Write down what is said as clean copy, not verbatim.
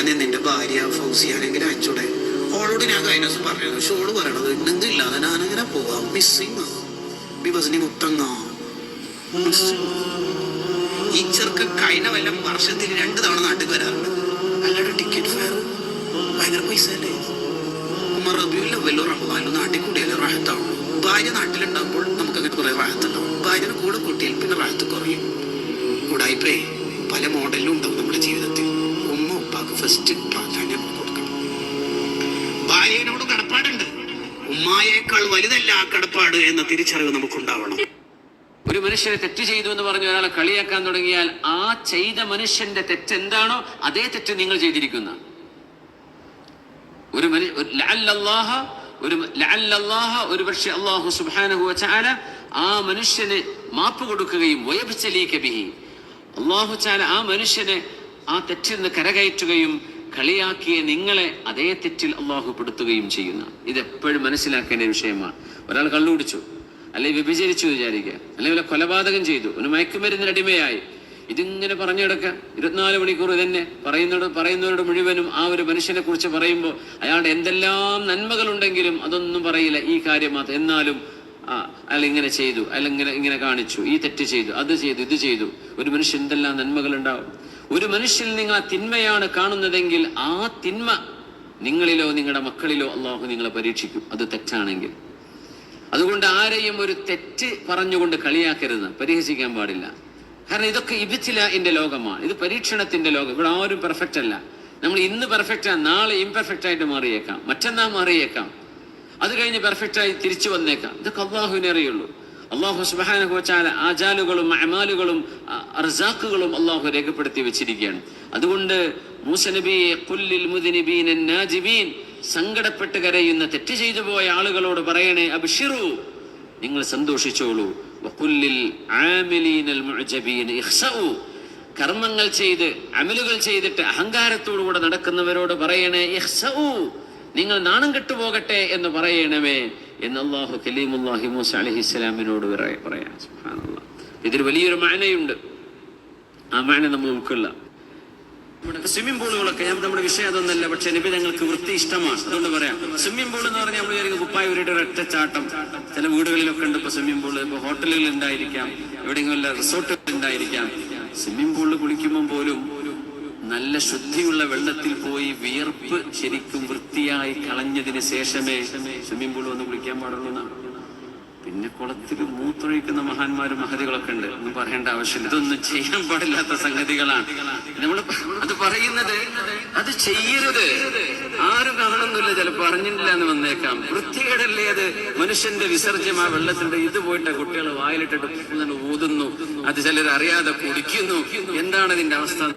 എന്നെ നിന്റെ ഭാര്യ ഫൗസിയാനെങ്കിലും അയച്ചൂടെ? ഓളോട് ഞാൻ കഴിഞ്ഞ ദിവസം പറഞ്ഞത്, പക്ഷെ ഓള് പറയണത് ഉണ്ടെങ്കില്ലാതെ ഞാനങ്ങനെ പോവാം. മിസ്സിങ് ബിബസിനി മുത്തങ്ങ. ഈ ചെറുക്ക് കഴിഞ്ഞ വല്ലം വർഷത്തിൽ 2 തവണ നാട്ടിൽ വരാറുണ്ട്. അല്ലാതെ ടിക്കറ്റ് ഫെയർ ഭയങ്കര പൈസ അല്ലേ? റബിയുൽ അവ്വലും റമദാനിലും നാട്ടിൽ കൂടിയാലും റാഹത്താവും. ഭാര്യ നാട്ടിലുണ്ടാകുമ്പോൾ നമുക്കങ്ങനെ കുറെ റാഹത്തുണ്ടാവും. ഭാര്യനെ കൂടെ കൂട്ടിയാൽ പിന്നെ റാഹത്ത് കുറയും. കൂടായിപ്പേ പല മോഡലിലും ഉണ്ടാവും നമ്മുടെ ജീവിതത്തിൽ. ഉമ്മ ഉപ്പാക്ക് ഫസ്റ്റ് പ്രാധാന്യം കൊടുക്കണം. ഭാര്യനോട് കടപ്പാടുണ്ട്, ഉമ്മായേക്കാൾ വലുതല്ല ആ കടപ്പാട് എന്ന തിരിച്ചറിവ് നമുക്കുണ്ടാവണം. ഒരു മനുഷ്യനെ തെറ്റ് ചെയ്തു എന്ന് പറഞ്ഞ് ഒരാളെ കളിയാക്കാൻ തുടങ്ങിയാൽ ആ ചെയ്ത മനുഷ്യന്റെ തെറ്റ് എന്താണോ അതേ തെറ്റ് നിങ്ങൾ ചെയ്തിരിക്കുന്ന. ഒരു പക്ഷേ അല്ലാഹു സുബ്ഹാനഹു വ തആല ആ മനുഷ്യന് മാപ്പ് കൊടുക്കുകയും അല്ലാഹു തആല ആ മനുഷ്യനെ ആ തെറ്റിൽ നിന്ന് കരകയറ്റുകയും കളിയാക്കിയ നിങ്ങളെ അതേ തെറ്റിൽ അല്ലാഹു പെടുത്തുകയും ചെയ്യുന്ന. ഇതെപ്പോഴും മനസ്സിലാക്കേണ്ട വിഷയമാണ്. ഒരാൾ കള്ളുകുടിച്ചു, അല്ലെങ്കിൽ വ്യഭിചരിച്ചു വിചാരിക്കുക, അല്ലെങ്കിൽ കൊലപാതകം ചെയ്തു, ഒരു മയക്കുമരുന്നിനടിമയായി, ഇതിങ്ങനെ പറഞ്ഞു കിടക്കുക. 24 മണിക്കൂർ ഇതന്നെ പറയുന്നവരോട് മുഴുവനും ആ ഒരു മനുഷ്യനെ കുറിച്ച് പറയുമ്പോൾ അയാളുടെ എന്തെല്ലാം നന്മകളുണ്ടെങ്കിലും അതൊന്നും പറയില്ല, ഈ കാര്യം മാത്രം. എന്നാലും അയാൾ ഇങ്ങനെ ചെയ്തു, അയാൾ ഇങ്ങനെ കാണിച്ചു, ഈ തെറ്റ് ചെയ്തു, അത് ചെയ്തു, ഇത് ചെയ്തു. ഒരു മനുഷ്യൻ എന്തെല്ലാം നന്മകൾ ഉണ്ടാവും. ഒരു മനുഷ്യനിൽ നിങ്ങൾ ആ തിന്മയാണ് കാണുന്നതെങ്കിൽ ആ തിന്മ നിങ്ങളിലോ നിങ്ങളുടെ മക്കളിലോ അല്ലാഹു നിങ്ങളെ പരീക്ഷിക്കും, അത് തെറ്റാണെങ്കിൽ. അതുകൊണ്ട് ആരെയും ഒരു തെറ്റ് പറഞ്ഞുകൊണ്ട് കളിയാക്കരുത്, പരിഹസിക്കാൻ പാടില്ല. കാരണം ഇതൊക്കെ ഇബ്തിലാഇന്റെ ലോകമാണ്, ഇത് പരീക്ഷണത്തിന്റെ ലോകം. ഇവിടെ ആരും പെർഫെക്റ്റ് അല്ല. നമ്മൾ ഇന്ന് പെർഫെക്റ്റാണ്, നാളെ ഇംപെർഫെക്റ്റ് ആയിട്ട് മാറിയേക്കാം, മറ്റന്നാൾ മാറിയേക്കാം, അത് കഴിഞ്ഞ് പെർഫെക്റ്റായി തിരിച്ചു വന്നേക്കാം. ഇതൊക്കെ അള്ളാഹുവിനെ അറിയുള്ളൂ. അള്ളാഹു സുബ്ഹാനഹു വ തആല ആജാലുകളും അഅമാലുകളും അർസാഖുകളും അള്ളാഹു രേഖപ്പെടുത്തി വെച്ചിരിക്കുകയാണ്. അതുകൊണ്ട് മൂസ നബിയെ ഖുല്ലിൽ മുദ്നിബീന നാജിബീൻ, സങ്കടപ്പെട്ട് കരയുന്ന തെറ്റ് ചെയ്തു പോയ ആളുകളോട് പറയണേ, അബ്ശിറു, നിങ്ങൾ സന്തോഷിച്ചോളൂ. വഖുല്ലിൽ ആമിലീനൽ മുഅ്ജബീന ഇഖ്സഉ, കർമ്മങ്ങൾ ചെയ്ത് അമലുകൾ ചെയ്തിട്ട് അഹങ്കാരത്തോടുകൂടെ നടക്കുന്നവരോട് പറയണേ, ഇഖ്സഉ, നിങ്ങൾ നാണം കെട്ടുപോകട്ടെ എന്ന് പറയണമേ എന്ന് അല്ലാഹു കലീമുല്ലാഹി മൂസ അലൈഹിസ്സലാമിനോട് പറയാം. സുബ്ഹാനല്ലാഹ്. ഇതിൽ വലിയൊരു മാനയുണ്ട്. ആ മാന നമ്മൾ ഉൾക്കൊള്ളാം. സ്വിമ്മിംഗ് പൂളുകളൊക്കെ, നമ്മുടെ വിഷയം അതൊന്നല്ല, പക്ഷെ നബി ഞങ്ങൾക്ക് വൃത്തി ഇഷ്ടമാണ്, അതുകൊണ്ട് പറയാം. സ്വിമ്മിംഗ് പൂൾ എന്ന് പറഞ്ഞാൽ നമ്മൾ വിചാരിക്കും കുപ്പായ ഊരിയുടെ ഒറ്റച്ചാട്ടം. ചില വീടുകളിലൊക്കെ ഉണ്ട് ഇപ്പൊ സ്വിമ്മിംഗ് പൂള്. ഇപ്പൊ ഹോട്ടലുകളിൽ ഉണ്ടായിരിക്കാം, എവിടെയെങ്കിലും റിസോർട്ടുകളിൽ ഉണ്ടായിരിക്കാം. സ്വിമ്മിംഗ് പൂളിൽ കുളിക്കുമ്പോൾ പോലും നല്ല ശുദ്ധിയുള്ള വെള്ളത്തിൽ പോയി വിയർപ്പ് ശരിക്കും വൃത്തിയായി കളഞ്ഞതിന് ശേഷമേ സ്വിമ്മിംഗ് പൂൾ വന്ന് കുളിക്കാൻ പാടുള്ളൂ എന്നാണ്. പിന്നെ കുളത്തിൽ മൂത്തൊഴിക്കുന്ന മഹാന്മാരും മഹതികളൊക്കെ ഉണ്ട്, ഒന്നും പറയേണ്ട ആവശ്യമില്ല. ഇതൊന്നും ചെയ്യാൻ പാടില്ലാത്ത സംഗതികളാണ്. നമ്മൾ അത് പറയുന്നത്, അത് ചെയ്യരുത്. ആരും കാണുന്നില്ല, ചിലപ്പോൾ അറിഞ്ഞിട്ടില്ല എന്ന് വന്നേക്കാം. വൃത്തികേടല്ലേ അത്? മനുഷ്യന്റെ വിസർജ്യം ആ വെള്ളത്തിന്റെ. ഇത് പോയിട്ട് കുട്ടികൾ വായിലിട്ടിട്ട് ഊതുന്നു, അത് ചിലർ അറിയാതെ കുടിക്കുന്നു. എന്താണ് ഇതിന്റെ അവസ്ഥ?